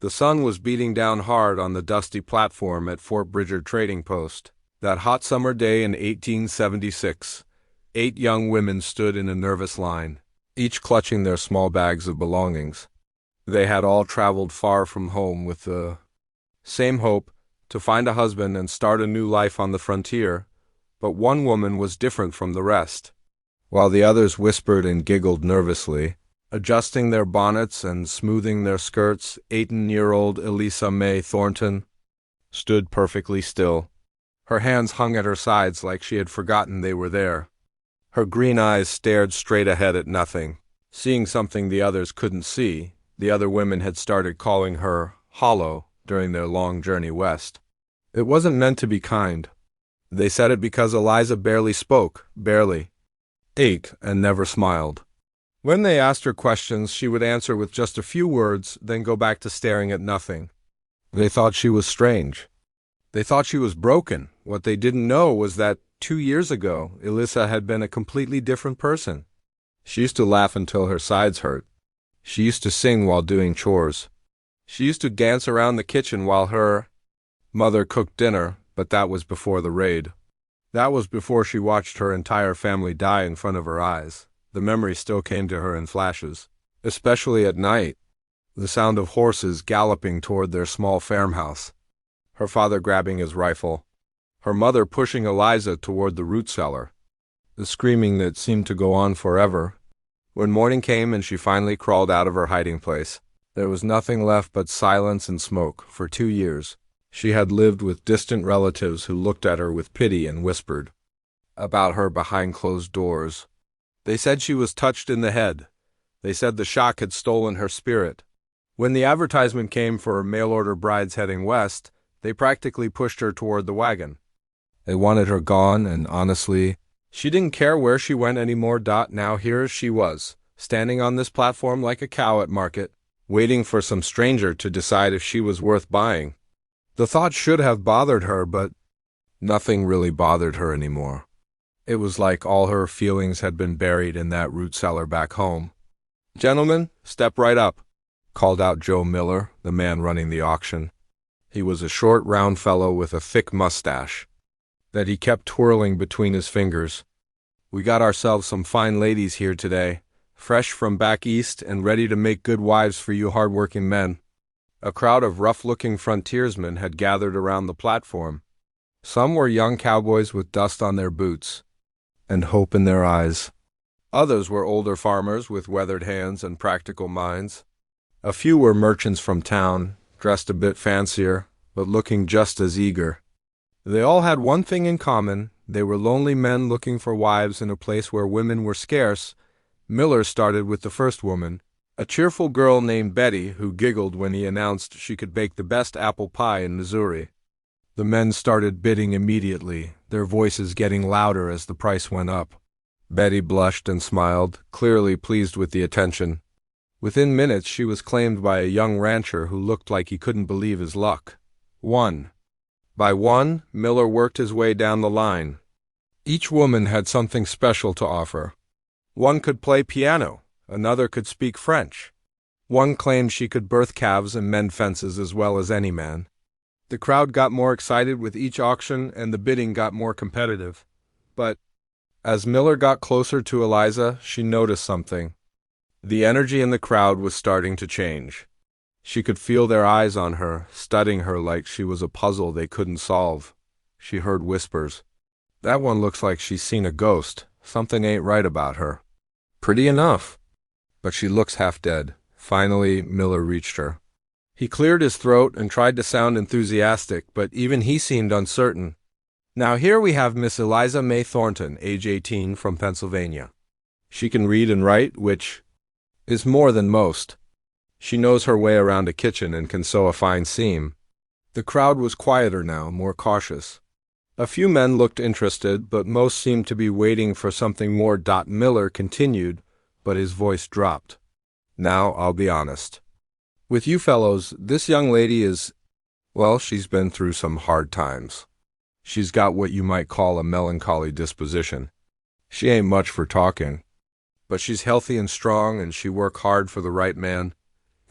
The sun was beating down hard on the dusty platform at Fort Bridger Trading Post. That hot summer day in 1876, 8 young women stood in a nervous line, each clutching their small bags of belongings. They had all traveled far from home with the same hope, to find a husband and start a new life on the frontier, but one woman was different from the rest. While the others whispered and giggled nervously, adjusting their bonnets and smoothing their skirts, 18-year-old Eliza May Thornton stood perfectly still. Her hands hung at her sides like she had forgotten they were there. Her green eyes stared straight ahead at nothing. Seeing something the others couldn't see, the other women had started calling her hollow during their long journey west. It wasn't meant to be kind. They said it because Eliza barely spoke, barely, ate, and never smiled. When they asked her questions, she would answer with just a few words, then go back to staring at nothing. They thought she was strange. They thought she was broken. What they didn't know was that 2 years ago, Eliza had been a completely different person. She used to laugh until her sides hurt. She used to sing while doing chores. She used to dance around the kitchen while her mother cooked dinner, but that was before the raid. That was before she watched her entire family die in front of her eyes. The memory still came to her in flashes, especially at night. The sound of horses galloping toward their small farmhouse. Her father grabbing his rifle. Her mother pushing Eliza toward the root cellar. The screaming that seemed to go on forever. When morning came and she finally crawled out of her hiding place, there was nothing left but silence and smoke. For 2 years, she had lived with distant relatives who looked at her with pity and whispered about her behind closed doors. They said she was touched in the head. They said the shock had stolen her spirit. When the advertisement came for mail-order brides heading west, they practically pushed her toward the wagon. They wanted her gone, and honestly, she didn't care where she went anymore. Now here she was, standing on this platform like a cow at market, waiting for some stranger to decide if she was worth buying. The thought should have bothered her, but nothing really bothered her anymore. It was like all her feelings had been buried in that root cellar back home. "Gentlemen, step right up," called out Joe Miller, the man running the auction. He was a short, round fellow with a thick mustache that he kept twirling between his fingers. "We got ourselves some fine ladies here today, fresh from back east and ready to make good wives for you hard-working men." A crowd of rough-looking frontiersmen had gathered around the platform. Some were young cowboys with dust on their boots and hope in their eyes. Others were older farmers with weathered hands and practical minds. A few were merchants from town, dressed a bit fancier, but looking just as eager. They all had one thing in common. They were lonely men looking for wives in a place where women were scarce. Miller started with the first woman, a cheerful girl named Betty who giggled when he announced she could bake the best apple pie in Missouri. The men started bidding immediately, their voices getting louder as the price went up. Betty blushed and smiled, clearly pleased with the attention. Within minutes she was claimed by a young rancher who looked like he couldn't believe his luck. One by one, Miller worked his way down the line. Each woman had something special to offer. One could play piano, another could speak French. One claimed she could birth calves and mend fences as well as any man. The crowd got more excited with each auction and the bidding got more competitive. But as Miller got closer to Eliza, she noticed something. The energy in the crowd was starting to change. She could feel their eyes on her, studying her like she was a puzzle they couldn't solve. She heard whispers. "That one looks like she's seen a ghost. Something ain't right about her. Pretty enough, but she looks half dead." Finally, Miller reached her. He cleared his throat and tried to sound enthusiastic, but even he seemed uncertain. "Now here we have Miss Eliza May Thornton, age 18, from Pennsylvania. She can read and write, which is more than most. She knows her way around a kitchen and can sew a fine seam." The crowd was quieter now, more cautious. A few men looked interested, but most seemed to be waiting for something more. Miller continued, but his voice dropped. "Now, I'll be honest with you fellows, this young lady is, well, she's been through some hard times. She's got what you might call a melancholy disposition. She ain't much for talking, but she's healthy and strong, and she work hard for the right man.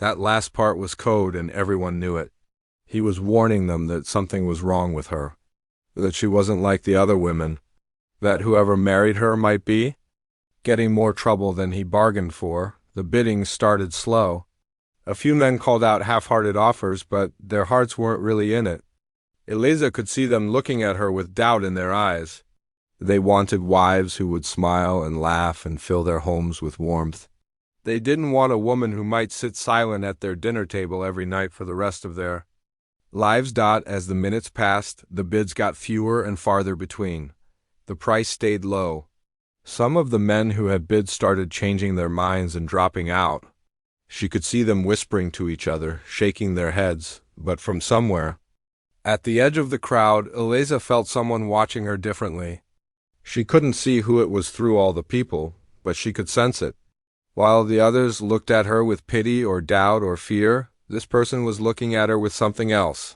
That last part was code and everyone knew it. He was warning them that something was wrong with her, that she wasn't like the other women, that whoever married her might be getting more trouble than he bargained for. The bidding started slow. A few men called out half-hearted offers, but their hearts weren't really in it. Eliza could see them looking at her with doubt in their eyes. They wanted wives who would smile and laugh and fill their homes with warmth. They didn't want a woman who might sit silent at their dinner table every night for the rest of their lives. As the minutes passed, the bids got fewer and farther between. The price stayed low. Some of the men who had bid started changing their minds and dropping out. She could see them whispering to each other, shaking their heads, but from somewhere, at the edge of the crowd, Eliza felt someone watching her differently. She couldn't see who it was through all the people, but she could sense it. While the others looked at her with pity or doubt or fear, this person was looking at her with something else.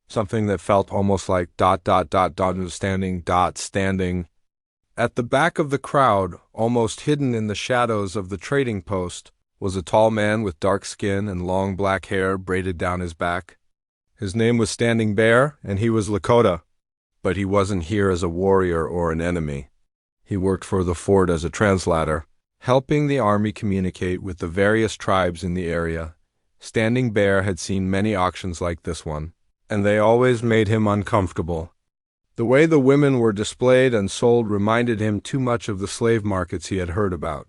Something that felt almost like ... standing. At the back of the crowd, almost hidden in the shadows of the trading post, was a tall man with dark skin and long black hair braided down his back. His name was Standing Bear, and he was Lakota. But he wasn't here as a warrior or an enemy. He worked for the fort as a translator, helping the army communicate with the various tribes in the area. Standing Bear had seen many auctions like this one, and they always made him uncomfortable. The way the women were displayed and sold reminded him too much of the slave markets he had heard about.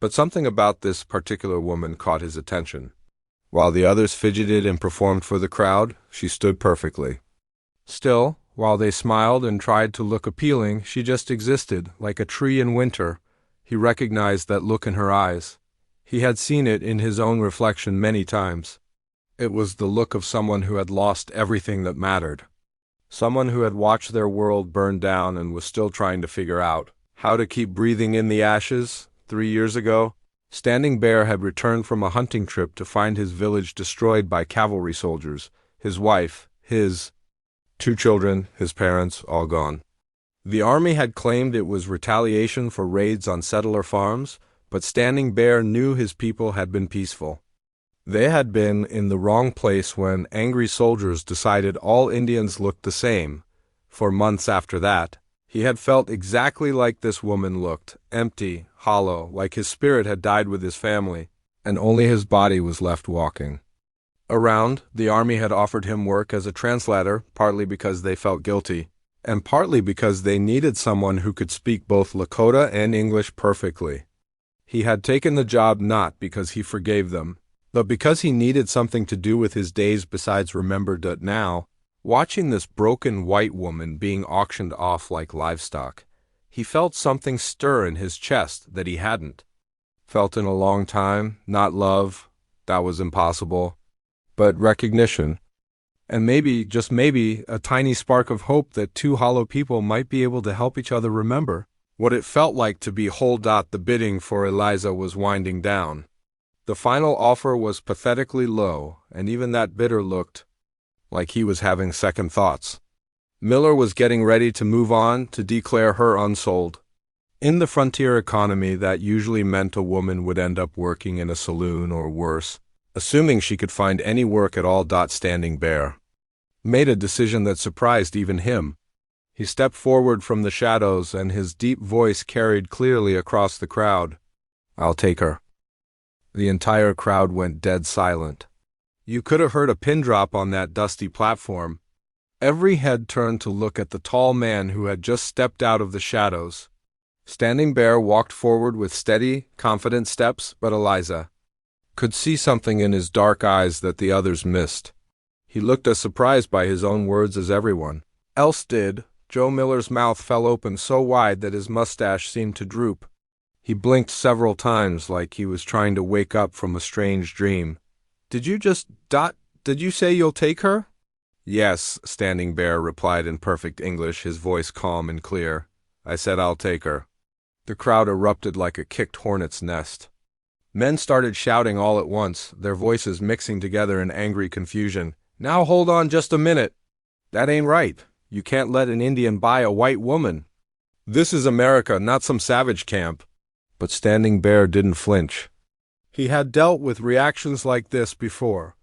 But something about this particular woman caught his attention. While the others fidgeted and performed for the crowd, she stood perfectly. Still, while they smiled and tried to look appealing, she just existed, like a tree in winter. He recognized that look in her eyes. He had seen it in his own reflection many times. It was the look of someone who had lost everything that mattered. Someone who had watched their world burn down and was still trying to figure out how to keep breathing in the ashes. 3 years ago, Standing Bear had returned from a hunting trip to find his village destroyed by cavalry soldiers, his wife, his 2 children, his parents, all gone. The army had claimed it was retaliation for raids on settler farms, but Standing Bear knew his people had been peaceful. They had been in the wrong place when angry soldiers decided all Indians looked the same. For months after that, he had felt exactly like this woman looked, empty, hollow, like his spirit had died with his family, and only his body was left walking around. The army had offered him work as a translator, partly because they felt guilty, and partly because they needed someone who could speak both Lakota and English perfectly. He had taken the job not because he forgave them, but because he needed something to do with his days besides remember. Now, watching this broken white woman being auctioned off like livestock, he felt something stir in his chest that he hadn't felt in a long time. Not love, that was impossible, but recognition. And maybe, just maybe, a tiny spark of hope that 2 hollow people might be able to help each other remember what it felt like to be whole. The bidding for Eliza was winding down. The final offer was pathetically low, and even that bidder looked like he was having second thoughts. Miller was getting ready to move on, to declare her unsold. In the frontier economy, that usually meant a woman would end up working in a saloon or worse, assuming she could find any work at all. Standing Bear made a decision that surprised even him. He stepped forward from the shadows, and his deep voice carried clearly across the crowd. "I'll take her." The entire crowd went dead silent. You could have heard a pin drop on that dusty platform. Every head turned to look at the tall man who had just stepped out of the shadows. Standing Bear walked forward with steady, confident steps, but Eliza could see something in his dark eyes that the others missed. He looked as surprised by his own words as everyone else did. Joe Miller's mouth fell open so wide that his mustache seemed to droop. He blinked several times like he was trying to wake up from a strange dream. Did you say you'll take her?" "Yes," Standing Bear replied in perfect English, his voice calm and clear. "I said I'll take her." The crowd erupted like a kicked hornet's nest. Men started shouting all at once, their voices mixing together in angry confusion. "Now hold on just a minute. That ain't right. You can't let an Indian buy a white woman. This is America, not some savage camp." But Standing Bear didn't flinch. He had dealt with reactions like this before.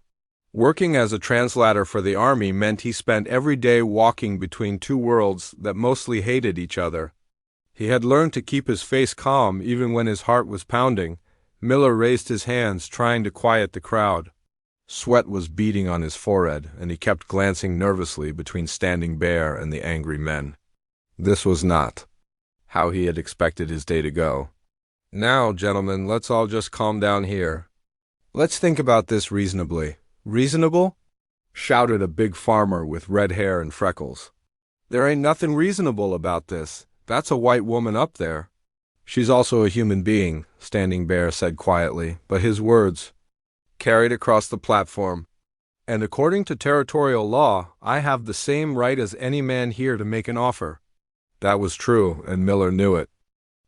Working as a translator for the army meant he spent every day walking between two worlds that mostly hated each other. He had learned to keep his face calm even when his heart was pounding. Miller raised his hands, trying to quiet the crowd. Sweat was beading on his forehead, and he kept glancing nervously between Standing Bear and the angry men. This was not how he had expected his day to go. "Now, gentlemen, let's all just calm down here. Let's think about this reasonably." "Reasonable?" shouted a big farmer with red hair and freckles. "There ain't nothing reasonable about this. That's a white woman up there." "She's also a human being," Standing Bear said quietly, but his words carried across the platform. "And according to territorial law, I have the same right as any man here to make an offer." That was true, and Miller knew it.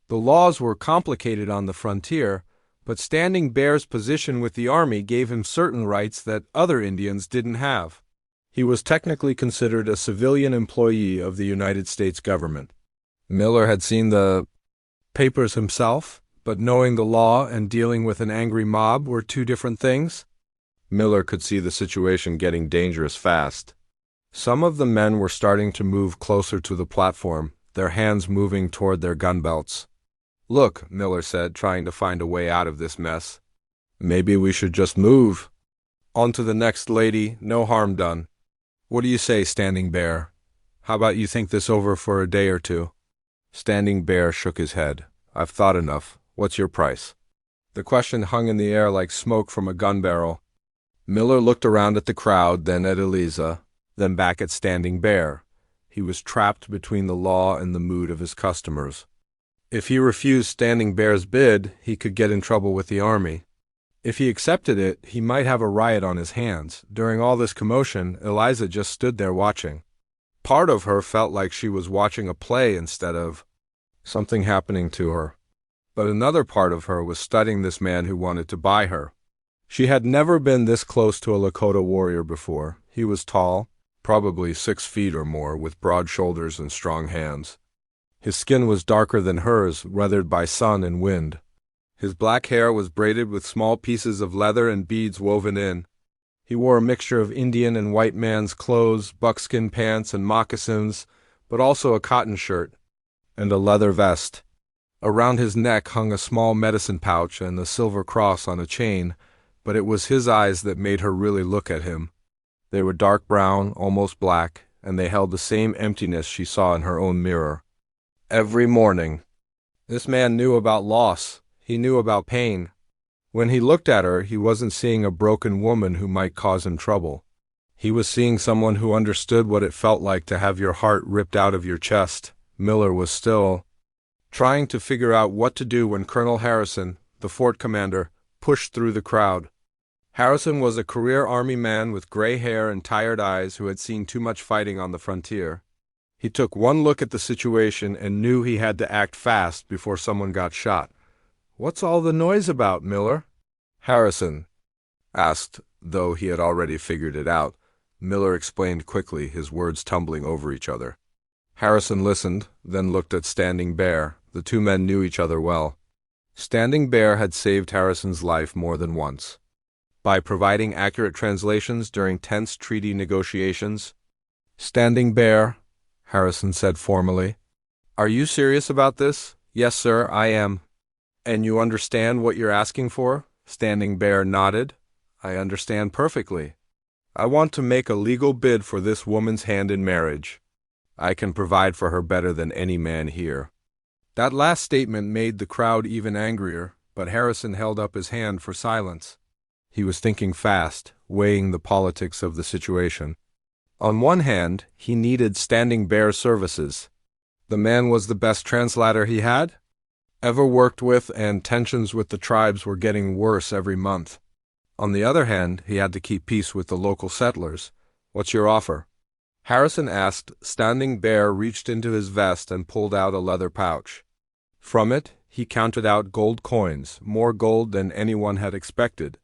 The laws were complicated on the frontier, but Standing Bear's position with the army gave him certain rights that other Indians didn't have. He was technically considered a civilian employee of the United States government. Miller had seen the papers himself, but knowing the law and dealing with an angry mob were two different things. Miller could see the situation getting dangerous fast. Some of the men were starting to move closer to the platform, their hands moving toward their gun belts. "Look," Miller said, trying to find a way out of this mess. "Maybe we should just move. On to the next, lady, no harm done. What do you say, Standing Bear? How about you think this over for a day or two?" Standing Bear shook his head. "I've thought enough. What's your price?" The question hung in the air like smoke from a gun barrel. Miller looked around at the crowd, then at Eliza, then back at Standing Bear. He was trapped between the law and the mood of his customers. If he refused Standing Bear's bid, he could get in trouble with the army. If he accepted it, he might have a riot on his hands. During all this commotion, Eliza just stood there watching. Part of her felt like she was watching a play instead of something happening to her. But another part of her was studying this man who wanted to buy her. She had never been this close to a Lakota warrior before. He was tall, probably 6 feet or more, with broad shoulders and strong hands. His skin was darker than hers, weathered by sun and wind. His black hair was braided with small pieces of leather and beads woven in. He wore a mixture of Indian and white man's clothes, buckskin pants and moccasins, but also a cotton shirt and a leather vest. Around his neck hung a small medicine pouch and a silver cross on a chain, but it was his eyes that made her really look at him. They were dark brown, almost black, and they held the same emptiness she saw in her own mirror. Every morning, this man knew about loss. He knew about pain. When he looked at her, he wasn't seeing a broken woman who might cause him trouble. He was seeing someone who understood what it felt like to have your heart ripped out of your chest. Miller was still trying to figure out what to do when Colonel Harrison, the fort commander, pushed through the crowd. Harrison was a career army man with gray hair and tired eyes who had seen too much fighting on the frontier. He took one look at the situation and knew he had to act fast before someone got shot. "What's all the noise about, Miller?" Harrison asked, though he had already figured it out. Miller explained quickly, his words tumbling over each other. Harrison listened, then looked at Standing Bear. The two men knew each other well. Standing Bear had saved Harrison's life more than once. By providing accurate translations during tense treaty negotiations. "Standing Bear," Harrison said formally. "Are you serious about this?" "Yes, sir, I am." "And you understand what you're asking for?" Standing Bear nodded. "I understand perfectly. I want to make a legal bid for this woman's hand in marriage. I can provide for her better than any man here." That last statement made the crowd even angrier, but Harrison held up his hand for silence. He was thinking fast, weighing the politics of the situation. On one hand, he needed Standing Bear's services. The man was the best translator he had ever worked with, and tensions with the tribes were getting worse every month. On the other hand, he had to keep peace with the local settlers. "What's your offer?" Harrison asked. Standing Bear reached into his vest and pulled out a leather pouch. From it, he counted out gold coins, more gold than anyone had expected.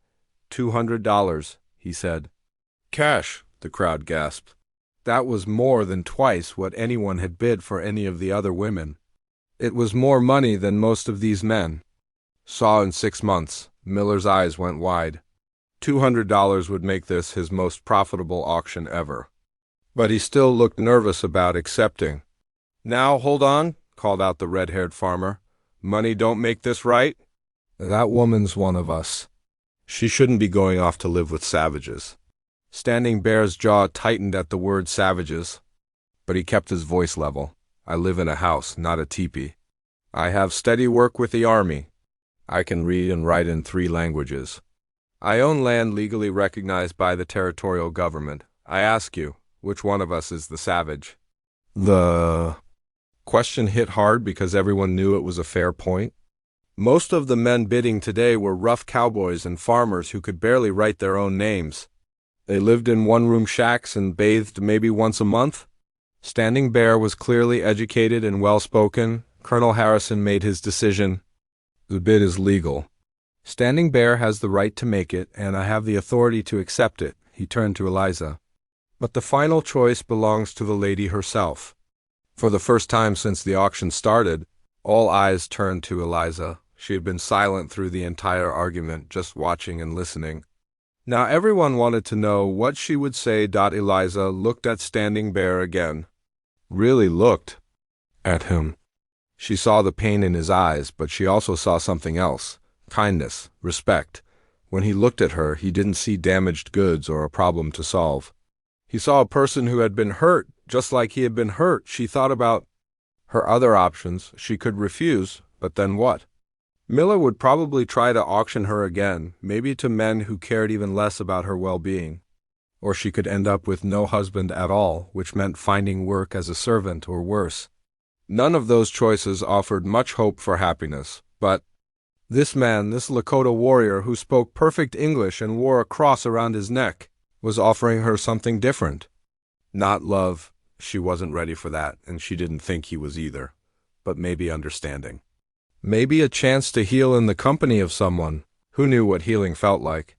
$200, he said. "Cash," the crowd gasped. That was more than twice what anyone had bid for any of the other women. It was more money than most of these men saw in 6 months. Miller's eyes went wide. $200 would make this his most profitable auction ever. But he still looked nervous about accepting. "Now, hold on," called out the red-haired farmer. "Money don't make this right. That woman's one of us. She shouldn't be going off to live with savages." Standing Bear's jaw tightened at the word savages, but he kept his voice level. "I live in a house, not a teepee. I have steady work with the army. I can read and write in 3 languages. I own land legally recognized by the territorial government. I ask you, which one of us is the savage?" The question hit hard because everyone knew it was a fair point. Most of the men bidding today were rough cowboys and farmers who could barely write their own names. They lived in one-room shacks and bathed maybe once a month. Standing Bear was clearly educated and well-spoken. Colonel Harrison made his decision. "The bid is legal. Standing Bear has the right to make it, and I have the authority to accept it." He turned to Eliza. "But the final choice belongs to the lady herself." For the first time since the auction started, all eyes turned to Eliza. She had been silent through the entire argument, just watching and listening. Now everyone wanted to know what she would say. Eliza looked at Standing Bear again. Really looked at him. She saw the pain in his eyes, but she also saw something else. Kindness, respect. When he looked at her, he didn't see damaged goods or a problem to solve. He saw a person who had been hurt, just like he had been hurt. She thought about her other options. She could refuse, but then what? Miller would probably try to auction her again, maybe to men who cared even less about her well-being. Or she could end up with no husband at all, which meant finding work as a servant or worse. None of those choices offered much hope for happiness, but this man, this Lakota warrior who spoke perfect English and wore a cross around his neck, was offering her something different. Not love. She wasn't ready for that, and she didn't think he was either. But maybe understanding. Maybe a chance to heal in the company of someone who knew what healing felt like.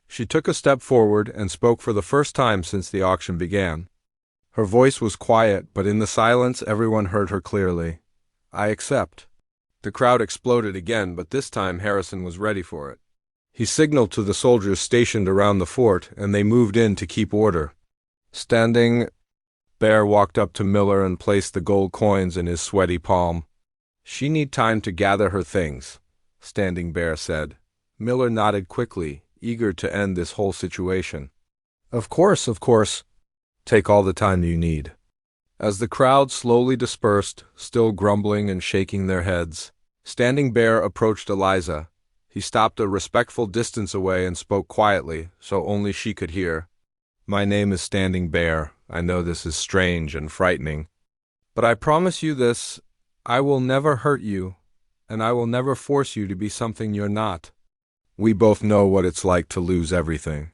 She took a step forward and spoke for the first time since the auction began. Her voice was quiet, but in the silence everyone heard her clearly. "I accept." The crowd exploded again, but this time Harrison was ready for it. He signaled to the soldiers stationed around the fort, and they moved in to keep order. Standing Bear walked up to Miller and placed the gold coins in his sweaty palm. "She need time to gather her things," Standing Bear said. Miller nodded quickly, eager to end this whole situation. Of course. Take all the time you need." As the crowd slowly dispersed, still grumbling and shaking their heads, Standing Bear approached Eliza. He stopped a respectful distance away and spoke quietly, so only she could hear. "My name is Standing Bear. I know this is strange and frightening. But I promise you this, I will never hurt you, and I will never force you to be something you're not. We both know what it's like to lose everything.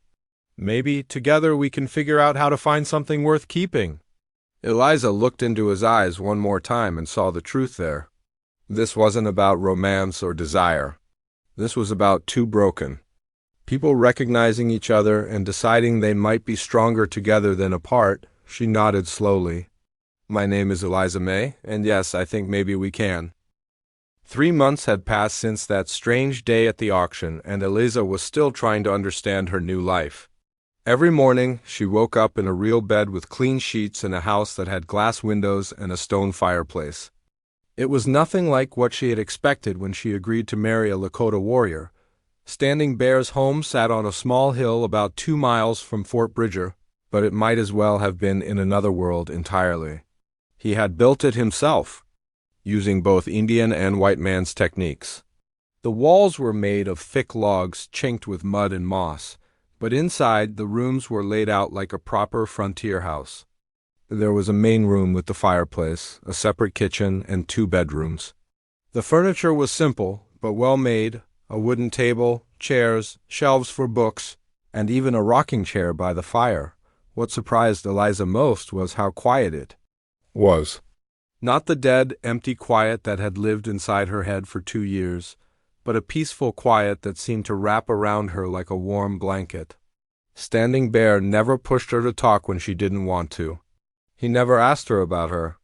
Maybe together we can figure out how to find something worth keeping." Eliza looked into his eyes one more time and saw the truth there. This wasn't about romance or desire. This was about two broken people recognizing each other and deciding they might be stronger together than apart. She nodded slowly. "My name is Eliza May, and yes, I think maybe we can." 3 months had passed since that strange day at the auction, and Eliza was still trying to understand her new life. Every morning, she woke up in a real bed with clean sheets in a house that had glass windows and a stone fireplace. It was nothing like what she had expected when she agreed to marry a Lakota warrior. Standing Bear's home sat on a small hill about 2 miles from Fort Bridger, but it might as well have been in another world entirely. He had built it himself, using both Indian and white man's techniques. The walls were made of thick logs chinked with mud and moss, but inside the rooms were laid out like a proper frontier house. There was a main room with the fireplace, a separate kitchen, and 2 bedrooms. The furniture was simple, but well made, a wooden table, chairs, shelves for books, and even a rocking chair by the fire. What surprised Eliza most was how quiet it was. Not the dead, empty quiet that had lived inside her head for 2 years, but a peaceful quiet that seemed to wrap around her like a warm blanket. Standing Bear never pushed her to talk when she didn't want to. He never asked her about her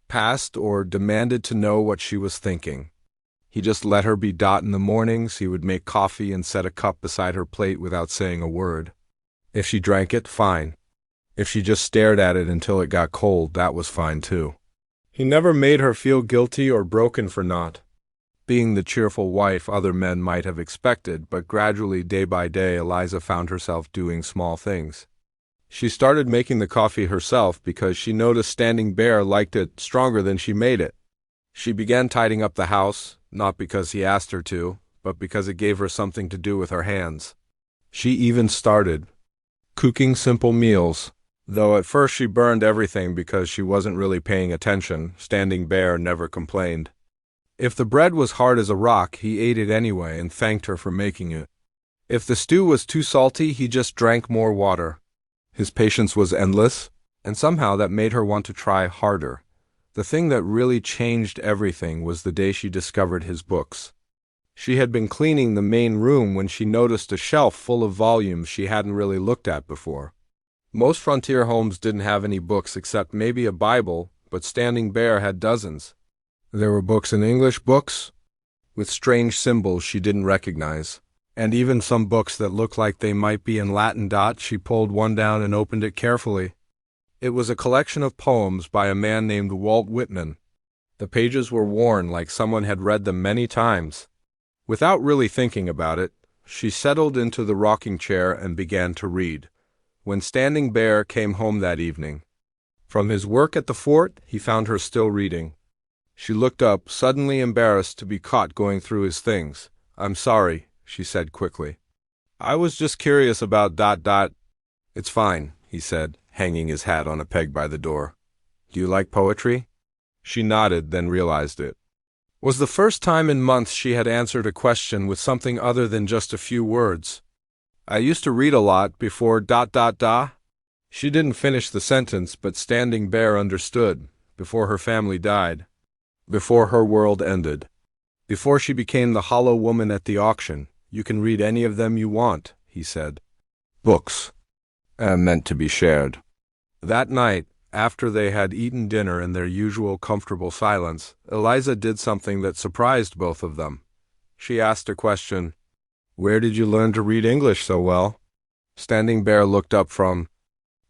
past or demanded to know what she was thinking. He just let her be. In the mornings, he would make coffee and set a cup beside her plate without saying a word. If she drank it, fine. If she just stared at it until it got cold, that was fine too. He never made her feel guilty or broken for not being the cheerful wife other men might have expected, but gradually, day by day, Eliza found herself doing small things. She started making the coffee herself because she noticed Standing Bear liked it stronger than she made it. She began tidying up the house, not because he asked her to, but because it gave her something to do with her hands. She even started cooking simple meals, though at first she burned everything because she wasn't really paying attention. Standing Bear never complained. If the bread was hard as a rock, he ate it anyway and thanked her for making it. If the stew was too salty, he just drank more water. His patience was endless, and somehow that made her want to try harder. The thing that really changed everything was the day she discovered his books. She had been cleaning the main room when she noticed a shelf full of volumes she hadn't really looked at before. Most frontier homes didn't have any books except maybe a Bible, but Standing Bear had dozens. There were books in English, books with strange symbols she didn't recognize, and even some books that looked like they might be in Latin. She pulled one down and opened it carefully. It was a collection of poems by a man named Walt Whitman. The pages were worn like someone had read them many times. Without really thinking about it, she settled into the rocking chair and began to read. When Standing Bear came home that evening from his work at the fort, he found her still reading. She looked up, suddenly embarrassed to be caught going through his things. "I'm sorry," she said quickly. "I was just curious about ... It's fine," he said, hanging his hat on a peg by the door. "Do you like poetry?" She nodded, then realized it was the first time in months she had answered a question with something other than just a few words. "I used to read a lot before ... She didn't finish the sentence, but Standing Bear understood. Before her family died. Before her world ended. Before she became the hollow woman at the auction. "You can read any of them you want," he said. "Books are meant to be shared." That night, after they had eaten dinner in their usual comfortable silence, Eliza did something that surprised both of them. She asked a question. "Where did you learn to read English so well?" Standing Bear looked up from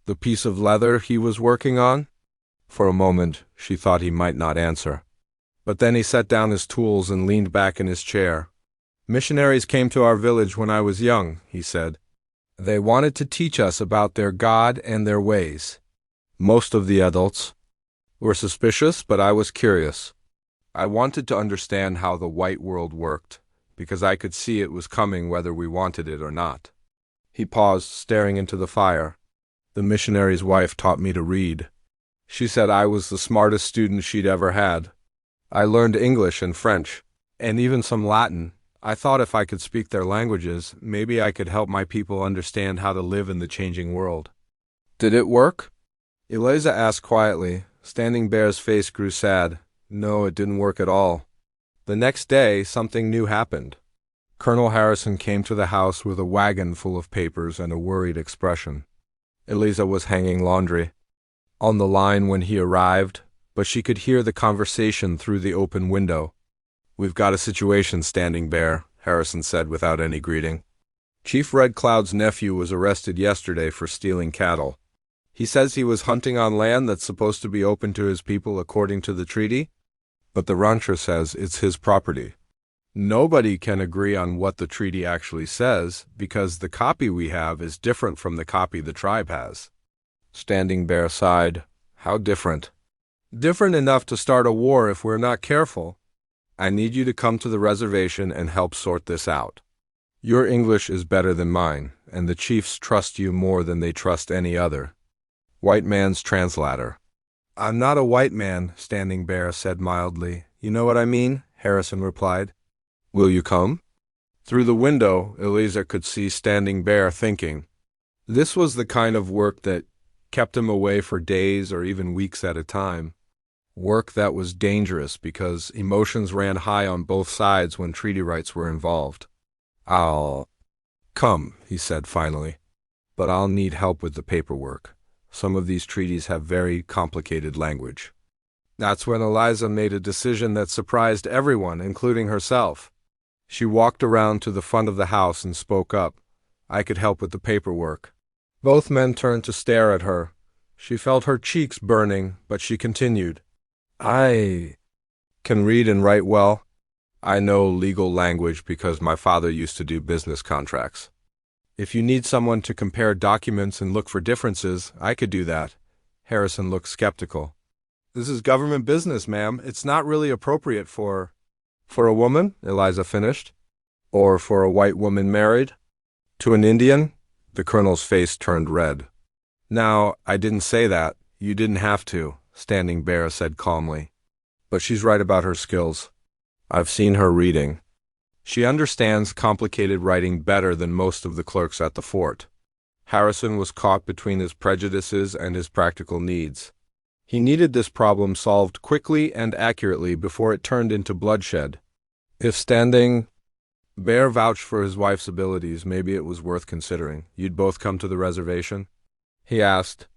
the piece of leather he was working on. For a moment, she thought he might not answer. But then he set down his tools and leaned back in his chair. "Missionaries came to our village when I was young," he said. "They wanted to teach us about their God and their ways. Most of the adults were suspicious, but I was curious. I wanted to understand how the white world worked, because I could see it was coming whether we wanted it or not." He paused, staring into the fire. "The missionary's wife taught me to read. She said I was the smartest student she'd ever had. I learned English and French, and even some Latin. I thought if I could speak their languages, maybe I could help my people understand how to live in the changing world." "Did it work?" Eliza asked quietly. Standing Bear's face grew sad. "No, it didn't work at all." The next day, something new happened. Colonel Harrison came to the house with a wagon full of papers and a worried expression. Eliza was hanging laundry on the line when he arrived, but she could hear the conversation through the open window. "We've got a situation, Standing Bear," Harrison said without any greeting. "Chief Red Cloud's nephew was arrested yesterday for stealing cattle. He says he was hunting on land that's supposed to be open to his people according to the treaty, but the rancher says it's his property. Nobody can agree on what the treaty actually says because the copy we have is different from the copy the tribe has." Standing Bear sighed. "How different?" "Different enough to start a war if we're not careful. I need you to come to the reservation and help sort this out. Your English is better than mine, and the chiefs trust you more than they trust any other. White man's translator." "I'm not a white man," Standing Bear said mildly. "You know what I mean?" Harrison replied. "Will you come?" Through the window, Eliza could see Standing Bear thinking. This was the kind of work that kept him away for days or even weeks at a time. Work that was dangerous because emotions ran high on both sides when treaty rights were involved. "I'll come," he said finally, "but I'll need help with the paperwork. Some of these treaties have very complicated language." That's when Eliza made a decision that surprised everyone, including herself. She walked around to the front of the house and spoke up. I could help with the paperwork. Both men turned to stare at her. She felt her cheeks burning, but she continued. I can read and write well. I know legal language because my father used to do business contracts. If you need someone to compare documents and look for differences, I could do that. Harrison looked skeptical. This is government business, ma'am. It's not really appropriate for a woman, Eliza finished. Or for a white woman married to an Indian? The colonel's face turned red. Now, I didn't say that. You didn't have to, Standing Bear said calmly. But she's right about her skills. I've seen her reading. She understands complicated writing better than most of the clerks at the fort. Harrison was caught between his prejudices and his practical needs. He needed this problem solved quickly and accurately before it turned into bloodshed. If Standing Bear vouched for his wife's abilities, maybe it was worth considering. You'd both come to the reservation? He asked.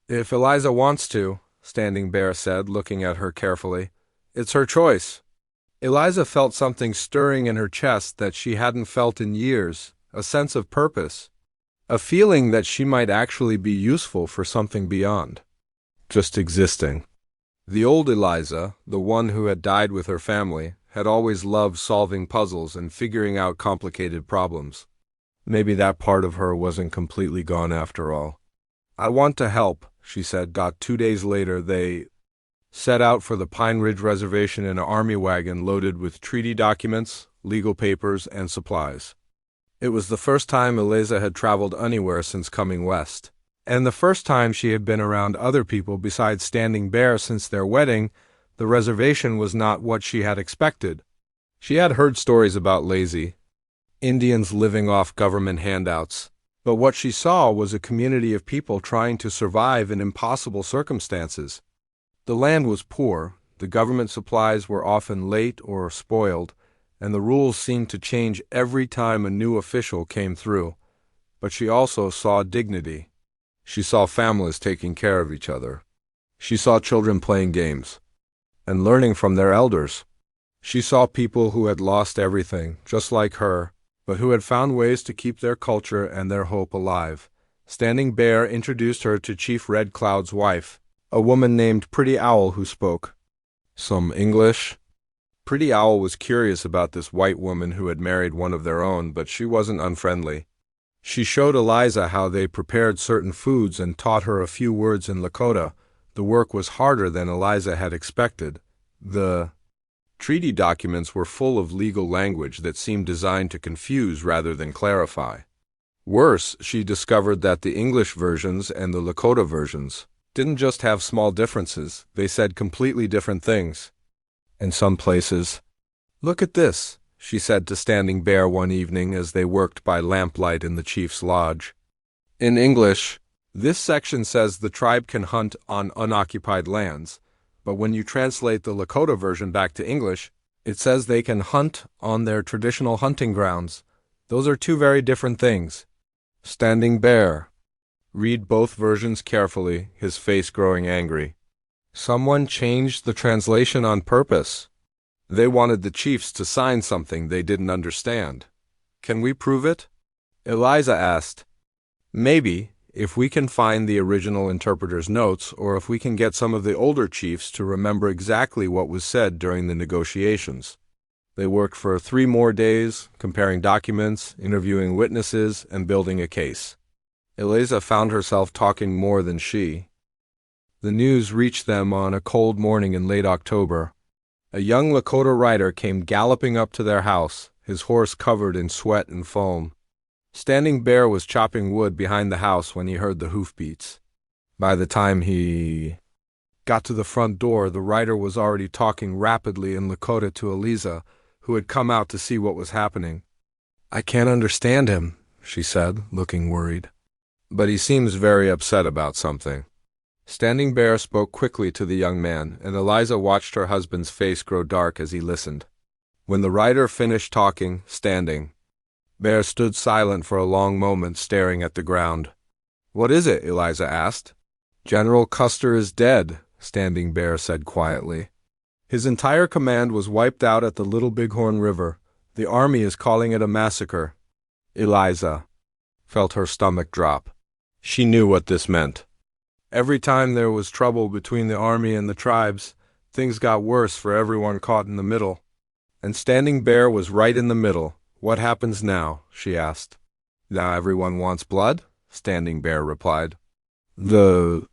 If Eliza wants to, Standing Bear said, looking at her carefully. It's her choice. Eliza felt something stirring in her chest that she hadn't felt in years, a sense of purpose, a feeling that she might actually be useful for something beyond just existing. The old Eliza, the one who had died with her family, had always loved solving puzzles and figuring out complicated problems. Maybe that part of her wasn't completely gone after all. I want to help, she said. 2 days later, they set out for the Pine Ridge Reservation in an army wagon loaded with treaty documents, legal papers, and supplies. It was the first time Eliza had traveled anywhere since coming west, and the first time she had been around other people besides Standing Bear since their wedding. The reservation was not what she had expected. She had heard stories about lazy Indians living off government handouts, but what she saw was a community of people trying to survive in impossible circumstances. The land was poor, the government supplies were often late or spoiled, and the rules seemed to change every time a new official came through. But she also saw dignity. She saw families taking care of each other. She saw children playing games and learning from their elders. She saw people who had lost everything, just like her, but who had found ways to keep their culture and their hope alive. Standing Bear introduced her to Chief Red Cloud's wife, a woman named Pretty Owl who spoke some English. Pretty Owl was curious about this white woman who had married one of their own, but she wasn't unfriendly. She showed Eliza how they prepared certain foods and taught her a few words in Lakota. The work was harder than Eliza had expected. The treaty documents were full of legal language that seemed designed to confuse rather than clarify. Worse, she discovered that the English versions and the Lakota versions didn't just have small differences, they said completely different things. In some places, "Look at this," she said to Standing Bear one evening as they worked by lamplight in the chief's lodge. In English, this section says the tribe can hunt on unoccupied lands, but when you translate the Lakota version back to English, it says they can hunt on their traditional hunting grounds. Those are two very different things. Standing Bear. Read both versions carefully, his face growing angry. Someone changed the translation on purpose. They wanted the chiefs to sign something they didn't understand. Can we prove it? Eliza asked. Maybe, if we can find the original interpreter's notes, or if we can get some of the older chiefs to remember exactly what was said during the negotiations. They worked for 3 more days, comparing documents, interviewing witnesses, and building a case. Eliza found herself talking more than she. The news reached them on a cold morning in late October. A young Lakota rider came galloping up to their house, his horse covered in sweat and foam. Standing Bear was chopping wood behind the house when he heard the hoofbeats. By the time he got to the front door, the rider was already talking rapidly in Lakota to Eliza, who had come out to see what was happening. "I can't understand him," she said, looking worried. "But he seems very upset about something." Standing Bear spoke quickly to the young man, and Eliza watched her husband's face grow dark as he listened. When the rider finished talking, Standing Bear stood silent for a long moment, staring at the ground. "What is it?" Eliza asked. "General Custer is dead," Standing Bear said quietly. His entire command was wiped out at the Little Bighorn River. The army is calling it a massacre. Eliza felt her stomach drop. She knew what this meant. Every time there was trouble between the army and the tribes, things got worse for everyone caught in the middle. And Standing Bear was right in the middle. What happens now? She asked. Now everyone wants blood? Standing Bear replied. The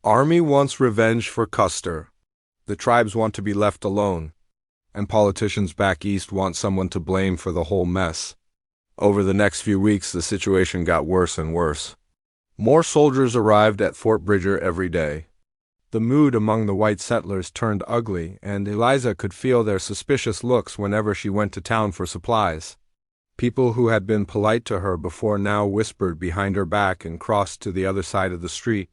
army wants revenge for Custer. The tribes want to be left alone. And politicians back east want someone to blame for the whole mess. Over the next few weeks, the situation got worse and worse. More soldiers arrived at Fort Bridger every day. The mood among the white settlers turned ugly, and Eliza could feel their suspicious looks whenever she went to town for supplies. People who had been polite to her before now whispered behind her back and crossed to the other side of the street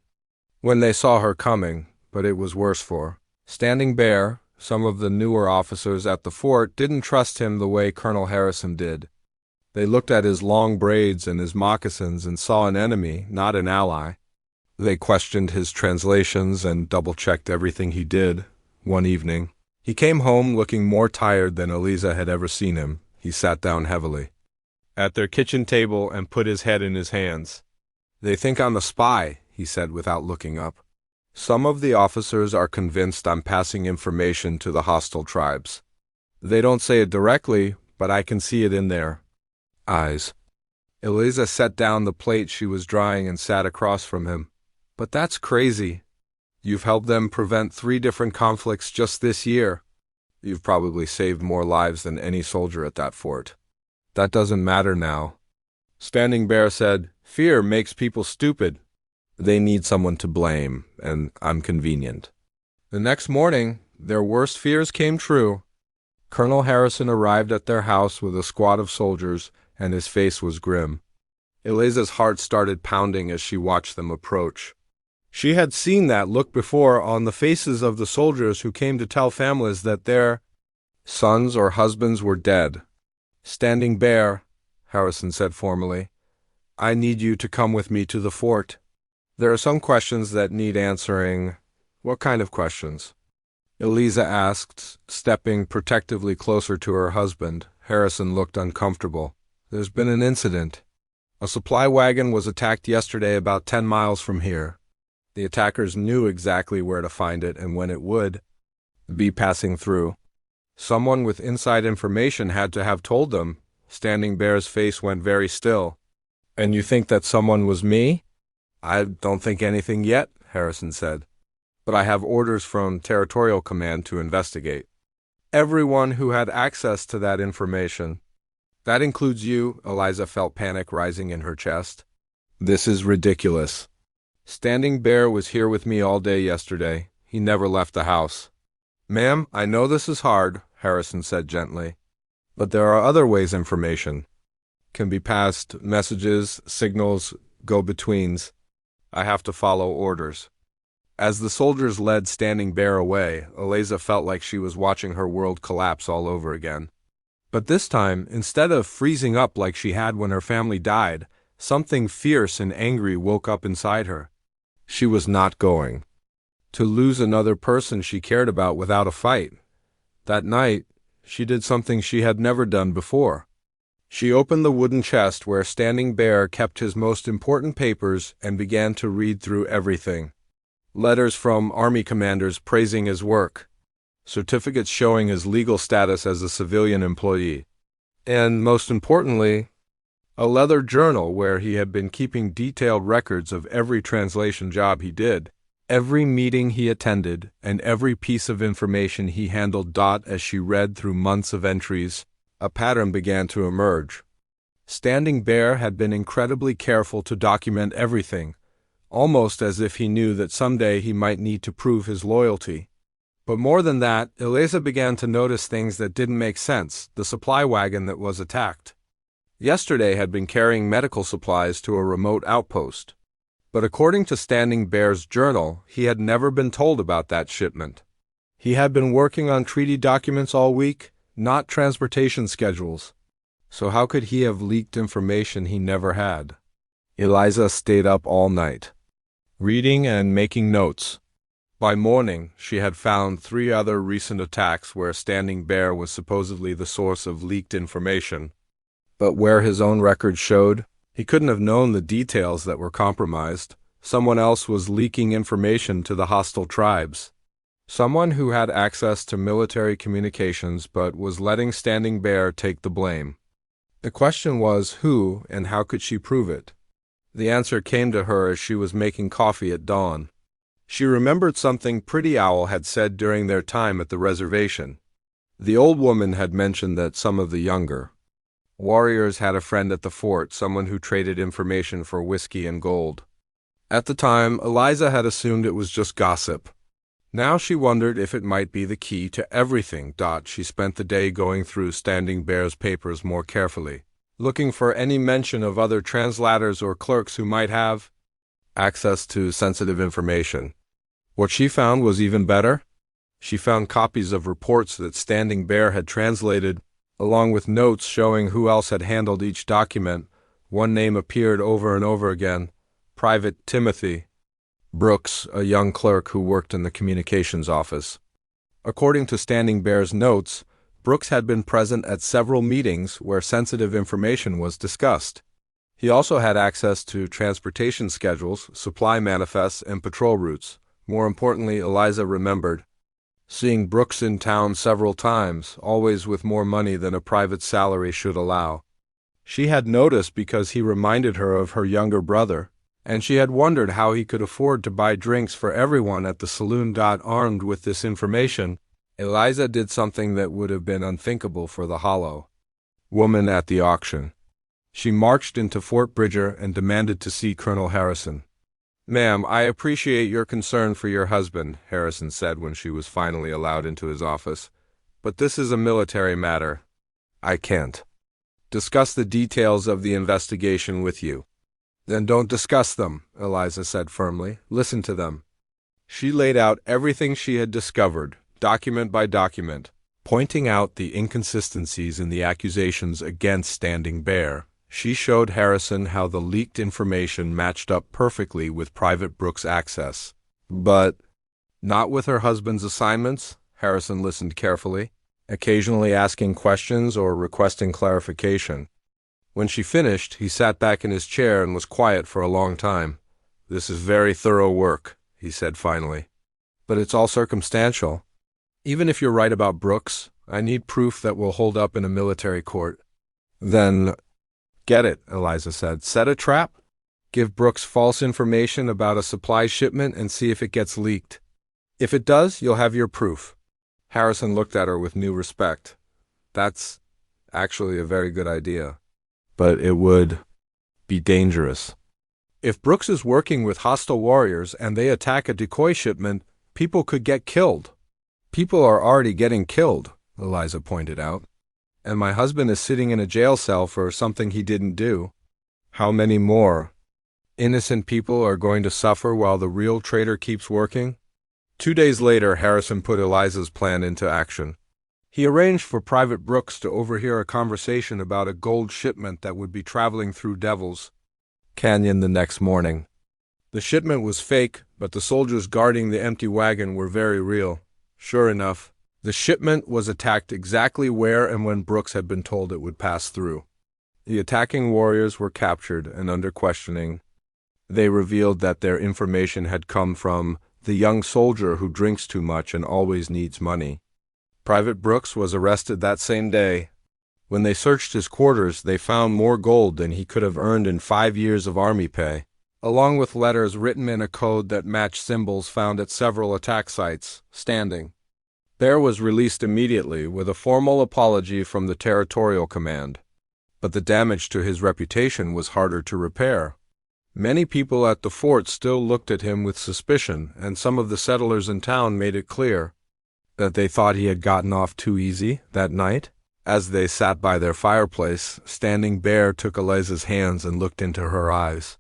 when they saw her coming, but it was worse for Standing Bear. Some of the newer officers at the fort didn't trust him the way Colonel Harrison did. They looked at his long braids and his moccasins and saw an enemy, not an ally. They questioned his translations and double-checked everything he did. One evening, he came home looking more tired than Eliza had ever seen him. He sat down heavily at their kitchen table and put his head in his hands. They think I'm a spy, he said without looking up. Some of the officers are convinced I'm passing information to the hostile tribes. They don't say it directly, but I can see it in their eyes. Eliza set down the plate she was drying and sat across from him. But that's crazy. You've helped them prevent 3 different conflicts just this year. You've probably saved more lives than any soldier at that fort. That doesn't matter now. Standing Bear said, Fear makes people stupid. They need someone to blame, and I'm convenient. The next morning, their worst fears came true. Colonel Harrison arrived at their house with a squad of soldiers, and his face was grim. Eliza's heart started pounding as she watched them approach. She had seen that look before on the faces of the soldiers who came to tell families that their sons or husbands were dead. Standing Bear, Harrison said formally, I need you to come with me to the fort. There are some questions that need answering. What kind of questions? Eliza asked, stepping protectively closer to her husband. Harrison looked uncomfortable. There's been an incident. A supply wagon was attacked yesterday about 10 miles from here. The attackers knew exactly where to find it and when it would be passing through. Someone with inside information had to have told them. Standing Bear's face went very still. And you think that someone was me? I don't think anything yet, Harrison said. But I have orders from Territorial Command to investigate. Everyone who had access to that information. That includes you, Eliza felt panic rising in her chest. This is ridiculous. Standing Bear was here with me all day yesterday. He never left the house. Ma'am, I know this is hard, Harrison said gently. But there are other ways information can be passed, messages, signals, go-betweens. I have to follow orders. As the soldiers led Standing Bear away, Eliza felt like she was watching her world collapse all over again. But this time, instead of freezing up like she had when her family died, something fierce and angry woke up inside her. She was not going to lose another person she cared about without a fight. That night, she did something she had never done before. She opened the wooden chest where Standing Bear kept his most important papers and began to read through everything. Letters from army commanders praising his work. Certificates showing his legal status as a civilian employee. And, most importantly, a leather journal where he had been keeping detailed records of every translation job he did, every meeting he attended, and every piece of information he handled. As she read through months of entries, a pattern began to emerge. Standing Bear had been incredibly careful to document everything, almost as if he knew that someday he might need to prove his loyalty. But more than that, Eliza began to notice things that didn't make sense. The supply wagon that was attacked yesterday had been carrying medical supplies to a remote outpost. But according to Standing Bear's journal, he had never been told about that shipment. He had been working on treaty documents all week, not transportation schedules. So how could he have leaked information he never had? Eliza stayed up all night, reading and making notes. By morning, she had found 3 other recent attacks where Standing Bear was supposedly the source of leaked information. But where his own record showed, he couldn't have known the details that were compromised. Someone else was leaking information to the hostile tribes. Someone who had access to military communications but was letting Standing Bear take the blame. The question was who and how could she prove it? The answer came to her as she was making coffee at dawn. She remembered something Pretty Owl had said during their time at the reservation. The old woman had mentioned that some of the younger warriors had a friend at the fort, someone who traded information for whiskey and gold. At the time, Eliza had assumed it was just gossip. Now she wondered if it might be the key to everything. She spent the day going through Standing Bear's papers more carefully, looking for any mention of other translators or clerks who might have access to sensitive information. What she found was even better. She found copies of reports that Standing Bear had translated, along with notes showing who else had handled each document. One name appeared over and over again: Private Timothy Brooks, a young clerk who worked in the communications office. According to Standing Bear's notes, Brooks had been present at several meetings where sensitive information was discussed. He also had access to transportation schedules, supply manifests, and patrol routes. More importantly, Eliza remembered seeing Brooks in town several times, always with more money than a private salary should allow. She had noticed because he reminded her of her younger brother, and she had wondered how he could afford to buy drinks for everyone at the saloon. Armed with this information, Eliza did something that would have been unthinkable for the Hollow woman at the auction. She marched into Fort Bridger and demanded to see Colonel Harrison. "Ma'am, I appreciate your concern for your husband," Harrison said when she was finally allowed into his office. "But this is a military matter. I can't discuss the details of the investigation with you." "Then don't discuss them," Eliza said firmly. "Listen to them." She laid out everything she had discovered, document by document, pointing out the inconsistencies in the accusations against Standing Bear. She showed Harrison how the leaked information matched up perfectly with Private Brooks' access. But not with her husband's assignments. Harrison listened carefully, occasionally asking questions or requesting clarification. When she finished, he sat back in his chair and was quiet for a long time. "This is very thorough work," he said finally. "But it's all circumstantial. Even if you're right about Brooks, I need proof that will hold up in a military court." "Then get it," Eliza said. "Set a trap. Give Brooks false information about a supply shipment and see if it gets leaked. If it does, you'll have your proof." Harrison looked at her with new respect. "That's actually a very good idea. But it would be dangerous. If Brooks is working with hostile warriors and they attack a decoy shipment, people could get killed." "People are already getting killed," Eliza pointed out. "And my husband is sitting in a jail cell for something he didn't do. How many more innocent people are going to suffer while the real traitor keeps working?" 2 days later, Harrison put Eliza's plan into action. He arranged for Private Brooks to overhear a conversation about a gold shipment that would be traveling through Devil's Canyon the next morning. The shipment was fake, but the soldiers guarding the empty wagon were very real. Sure enough, the shipment was attacked exactly where and when Brooks had been told it would pass through. The attacking warriors were captured, and under questioning, they revealed that their information had come from the young soldier who drinks too much and always needs money. Private Brooks was arrested that same day. When they searched his quarters, they found more gold than he could have earned in 5 years of army pay, along with letters written in a code that matched symbols found at several attack sites. Standing Bear was released immediately with a formal apology from the Territorial Command. But the damage to his reputation was harder to repair. Many people at the fort still looked at him with suspicion, and some of the settlers in town made it clear that they thought he had gotten off too easy that night. As they sat by their fireplace, Standing Bear took Eliza's hands and looked into her eyes.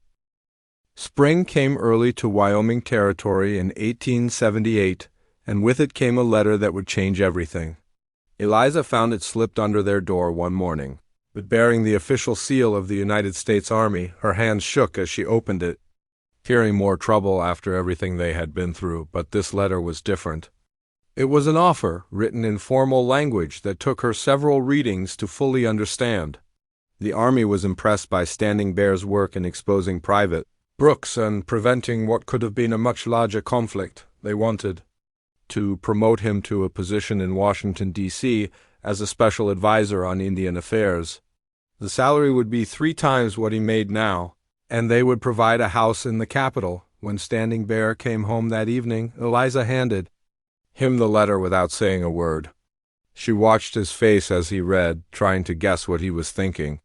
Spring came early to Wyoming Territory in 1878, and with it came a letter that would change everything. Eliza found it slipped under their door one morning, but bearing the official seal of the United States Army, her hands shook as she opened it. fearing more trouble after everything they had been through, but this letter was different. It was an offer, written in formal language that took her several readings to fully understand. The army was impressed by Standing Bear's work in exposing Private Brooks and preventing what could have been a much larger conflict. They wanted to promote him to a position in Washington, D.C. as a special advisor on Indian affairs. The salary would be 3 times what he made now, and they would provide a house in the capital. When Standing Bear came home that evening, Eliza handed him the letter without saying a word. She watched his face as he read, trying to guess what he was thinking.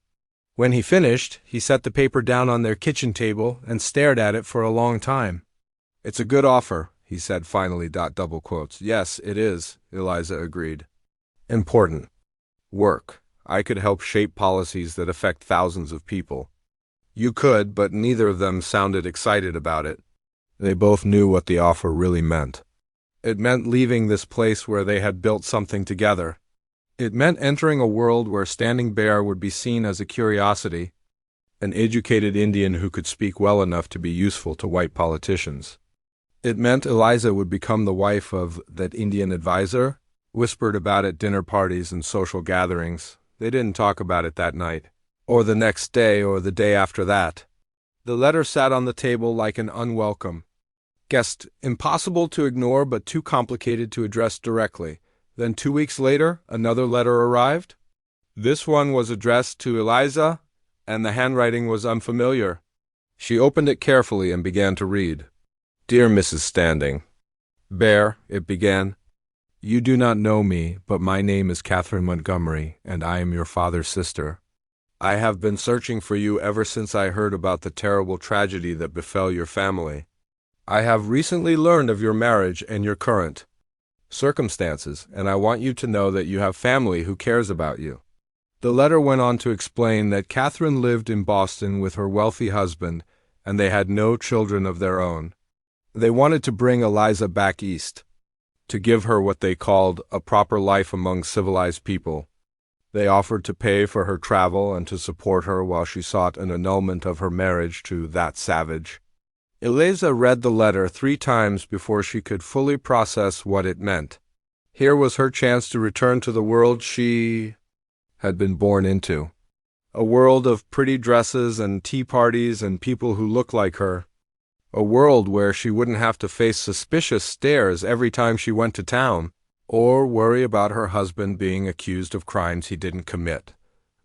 When he finished, he set the paper down on their kitchen table and stared at it for a long time. "It's a good offer," he said finally. Double quotes. "Yes, it is," Eliza agreed. "Important work. I could help shape policies that affect thousands of people." You could, but neither of them sounded excited about it. They both knew what the offer really meant. It meant leaving this place where they had built something together. It meant entering a world where Standing Bear would be seen as a curiosity, an educated Indian who could speak well enough to be useful to white politicians. It meant Eliza would become the wife of that Indian advisor, whispered about at dinner parties and social gatherings. They didn't talk about it that night, or the next day, or the day after that. The letter sat on the table like an unwelcome guest, impossible to ignore but too complicated to address directly. Then 2 weeks later, another letter arrived. This one was addressed to Eliza, and the handwriting was unfamiliar. She opened it carefully and began to read. "Dear Mrs. Standing Bear," it began. "You do not know me, but my name is Catherine Montgomery, and I am your father's sister. I have been searching for you ever since I heard about the terrible tragedy that befell your family. I have recently learned of your marriage and your current circumstances, and I want you to know that you have family who cares about you." The letter went on to explain that Catherine lived in Boston with her wealthy husband, and they had no children of their own. They wanted to bring Eliza back east, to give her what they called a proper life among civilized people. They offered to pay for her travel and to support her while she sought an annulment of her marriage to that savage. Eliza read the letter 3 times before she could fully process what it meant. Here was her chance to return to the world she had been born into. A world of pretty dresses and tea parties and people who looked like her. A world where she wouldn't have to face suspicious stares every time she went to town, or worry about her husband being accused of crimes he didn't commit.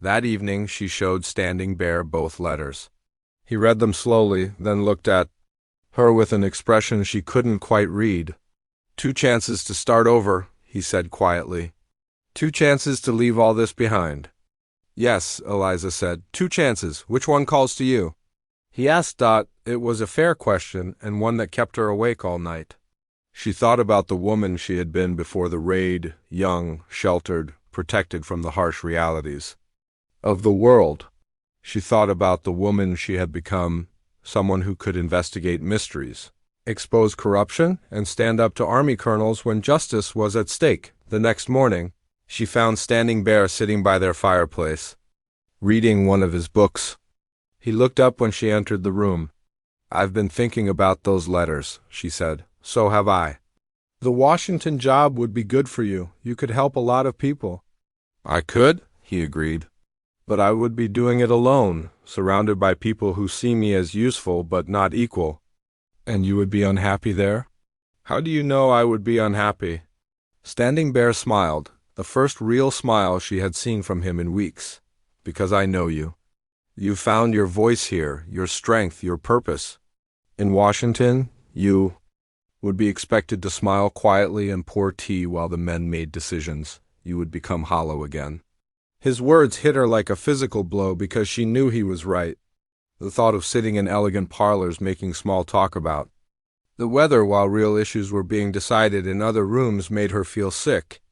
That evening she showed Standing Bear both letters. He read them slowly, then looked at her with an expression she couldn't quite read. "2 chances to start over," he said quietly. "2 chances to leave all this behind." "Yes," Eliza said. "2 chances. Which one calls to you?" He asked Dot. It was a fair question, and one that kept her awake all night. She thought about the woman she had been before the raid, young, sheltered, protected from the harsh realities of the world. She thought about the woman she had become, someone who could investigate mysteries, expose corruption, and stand up to army colonels when justice was at stake. The next morning, she found Standing Bear sitting by their fireplace, reading one of his books. He looked up when she entered the room. "I've been thinking about those letters," she said. "So have I. The Washington job would be good for you. You could help a lot of people." "I could," he agreed. "But I would be doing it alone, surrounded by people who see me as useful but not equal." "And you would be unhappy there?" "How do you know I would be unhappy?" Standing Bear smiled, the first real smile she had seen from him in weeks. "Because I know you. You found your voice here, your strength, your purpose. In Washington, you would be expected to smile quietly and pour tea while the men made decisions. You would become hollow again." His words hit her like a physical blow because she knew he was right. The thought of sitting in elegant parlors making small talk about the weather while real issues were being decided in other rooms made her feel sick.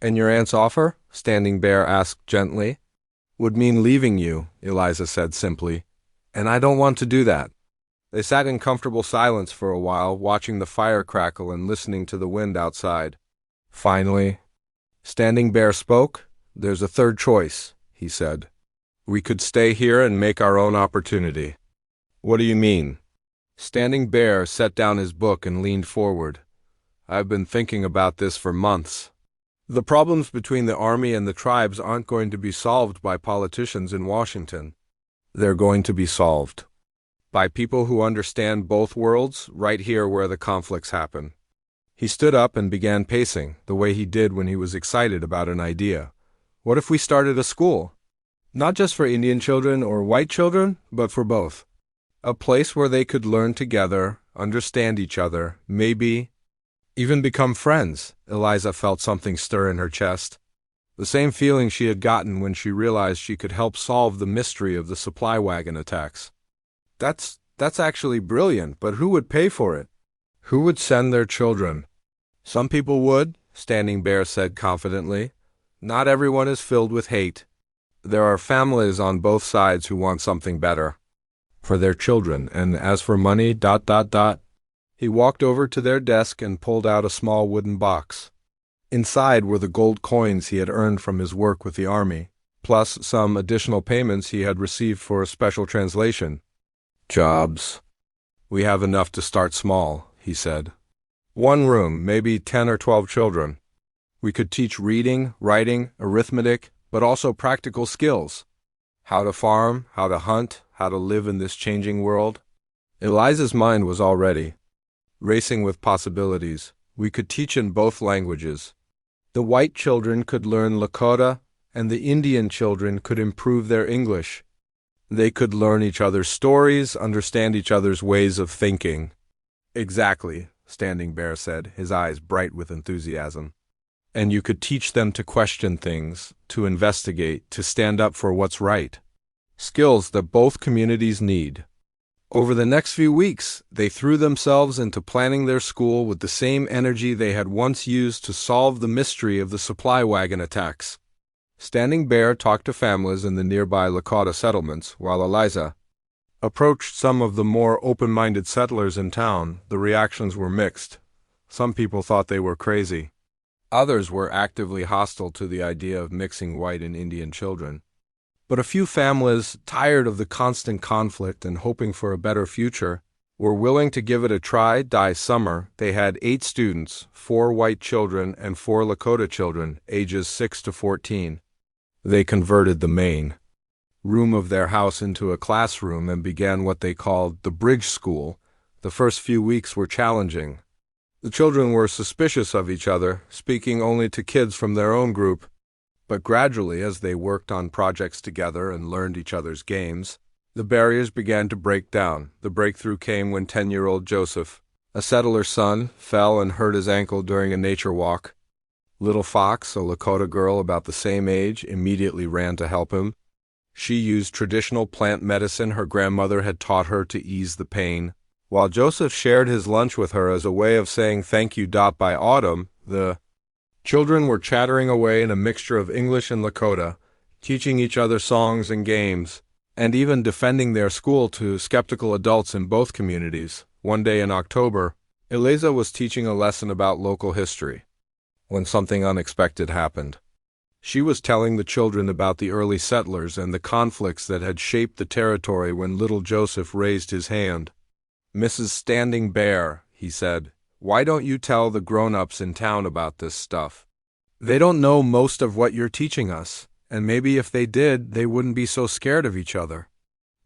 "And your aunt's offer?" Standing Bear asked gently. "Would mean leaving you," Eliza said simply. "And I don't want to do that." They sat in comfortable silence for a while, watching the fire crackle and listening to the wind outside. Finally, Standing Bear spoke. "There's a third choice," he said. "We could stay here and make our own opportunity." "What do you mean?" Standing Bear set down his book and leaned forward. I've been thinking about this for months. The problems between the army and the tribes aren't going to be solved by politicians in Washington. They're going to be solved by people who understand both worlds right here where the conflicts happen. He stood up and began pacing, the way he did when he was excited about an idea. What if we started a school? Not just for Indian children or white children, but for both. A place where they could learn together, understand each other, maybe even become friends. Eliza felt something stir in her chest. The same feeling she had gotten when she realized she could help solve the mystery of the supply wagon attacks. That's actually brilliant, but who would pay for it? Who would send their children? Some people would, Standing Bear said confidently. Not everyone is filled with hate. There are families on both sides who want something better for their children, and as for money, ... He walked over to their desk and pulled out a small wooden box. Inside were the gold coins he had earned from his work with the army, plus some additional payments he had received for a special translation. Jobs. We have enough to start small, he said. One room, maybe 10 or 12 children. We could teach reading, writing, arithmetic, but also practical skills. How to farm, how to hunt, how to live in this changing world. Eliza's mind was already racing with possibilities. We could teach in both languages. The white children could learn Lakota, and the Indian children could improve their English. They could learn each other's stories, understand each other's ways of thinking. Exactly, Standing Bear said, his eyes bright with enthusiasm. And you could teach them to question things, to investigate, to stand up for what's right. Skills that both communities need. Over the next few weeks, they threw themselves into planning their school with the same energy they had once used to solve the mystery of the supply wagon attacks. Standing Bear talked to families in the nearby Lakota settlements, while Eliza approached some of the more open-minded settlers in town. The reactions were mixed. Some people thought they were crazy. Others were actively hostile to the idea of mixing white and Indian children. But a few families, tired of the constant conflict and hoping for a better future, were willing to give it a try. Summer, they had 8 students, 4 white children and 4 Lakota children, ages 6 to 14. They converted the main room of their house into a classroom and began what they called the bridge school. The first few weeks were challenging. The children were suspicious of each other, speaking only to kids from their own group. But gradually, as they worked on projects together and learned each other's games, the barriers began to break down. The breakthrough came when 10-year-old Joseph, a settler's son, fell and hurt his ankle during a nature walk. Little Fox, a Lakota girl about the same age, immediately ran to help him. She used traditional plant medicine her grandmother had taught her to ease the pain, while Joseph shared his lunch with her as a way of saying thank you. By autumn, the children were chattering away in a mixture of English and Lakota, teaching each other songs and games, and even defending their school to skeptical adults in both communities. One day in October, Eliza was teaching a lesson about local history when something unexpected happened. She was telling the children about the early settlers and the conflicts that had shaped the territory when little Joseph raised his hand. Mrs. Standing Bear, he said, why don't you tell the grown-ups in town about this stuff? They don't know most of what you're teaching us, and maybe if they did, they wouldn't be so scared of each other.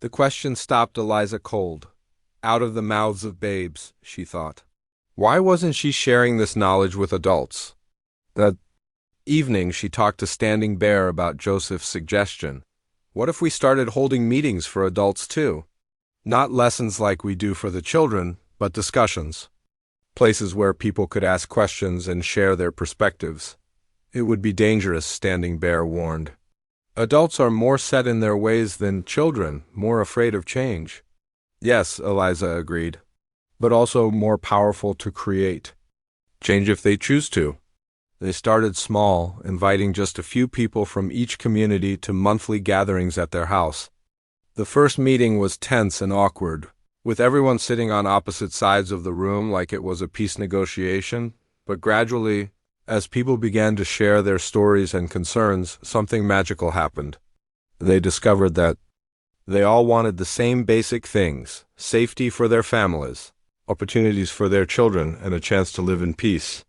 The question stopped Eliza cold. Out of the mouths of babes, she thought. Why wasn't she sharing this knowledge with adults? That evening she talked to Standing Bear about Joseph's suggestion. What if we started holding meetings for adults too? Not lessons like we do for the children, but discussions. Places where people could ask questions and share their perspectives. It would be dangerous, Standing Bear warned. Adults are more set in their ways than children, more afraid of change. Yes, Eliza agreed, but also more powerful to create change if they choose to. They started small, inviting just a few people from each community to monthly gatherings at their house. The first meeting was tense and awkward, with everyone sitting on opposite sides of the room like it was a peace negotiation, but gradually, as people began to share their stories and concerns, something magical happened. They discovered that They all wanted the same basic things: safety for their families, opportunities for their children, and a chance to live in peace.